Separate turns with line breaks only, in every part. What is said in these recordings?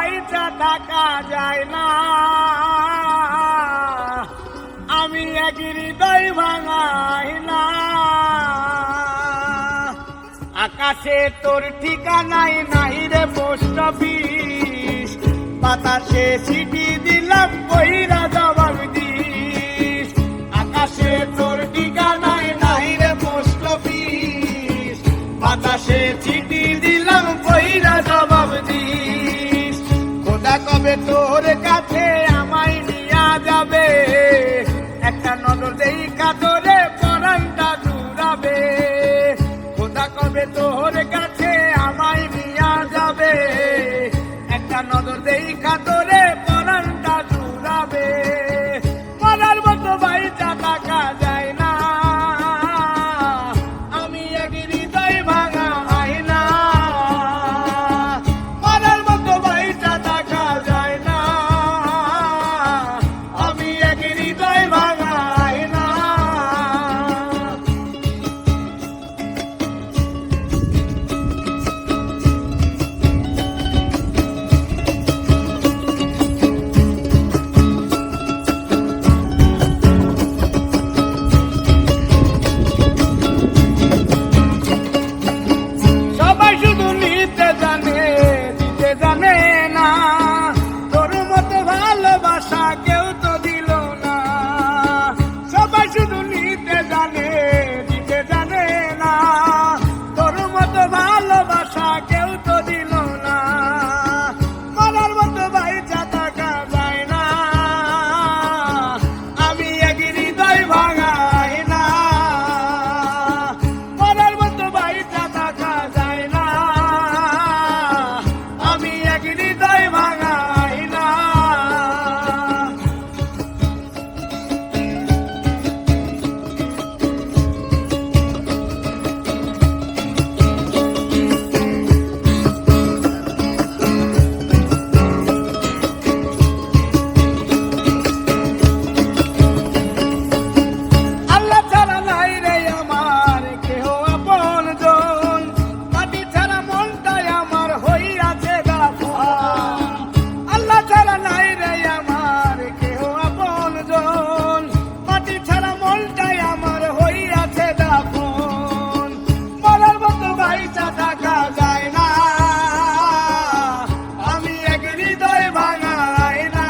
বাইচা থাকা যায় না, আমি এক হৃদয় ভাঙাই না। আকাশে তোর ঠিকানাই নাই রে পোস্ট অফিস, বাতাসে চিঠি দিলাম কইরা জবাব দিস। আকাশে তোর ঠিকানাই নাই রে পোস্ট অফিস, বাতাসে চিঠি দিলাম কইরা জবাব দিস। খোদা কবে তোর কাছে আমায় নিয়া যাবে, একটা নজর দেখা তোরে পরানটা জুড়াবে। খোদা কবে তোর কাছে আমায় নিয়া যাবে, একটা নজর দেখা তোরে পরানটা জুড়াবে। মরার মতো বাইচা থাকা যায় না, আমি এক হৃদয় ভাঙা হয় না। মরার মতো বাইচা থাকা যায় না, আমি এক হৃদয় ভাঙা হয় না। সবাই শুধু নিতে জানে, দিতে জানে না। তোর মতো ভালোবাসা কেউ তো দিল না। সবাই শুধু নিতে জানে, দিতে জানে না। তোর মতো ভালোবাসা কেউ তো দিল না। মরার মতো বাইচা থাকা যায় না, আমি এক হৃদয় ভাঙাই না। মরার মতো বাইচা থাকা যায় না, আমি এক হৃদয় ভাঙাই না। আল্লাহ ছাড়া নাই রে আমার কেহ আপনজন, মাটি ছাড়া মনটাই আমার হইয়াছে দাফন। আল্লাহ ছাড়া নাই রে আমার কেহ আপনজন, মাটি ছাড়া মনটাই আমার হইয়াছে দাফন। মরার মতো বাইচা থাকা যায় না, আমি এক হৃদয় ভাঙাই না।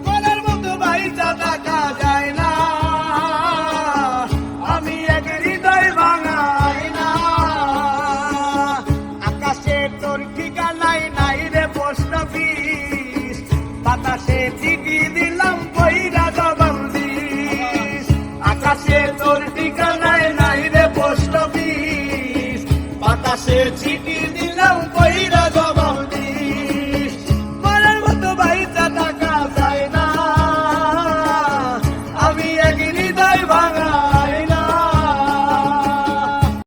মরার মতো বাইচা থাকা যায় না, আমি এক হৃদয় ভাঙাই না। আকাশে তোর ঠিকানাই নাই রে পোস্ট অফিস, বাতাসে চিঠি দিলাম কইরা জবাব দিস। আকাশে তোর ঠিকানাই নাই রে পোস্ট অফিস, বাতাসে চিঠি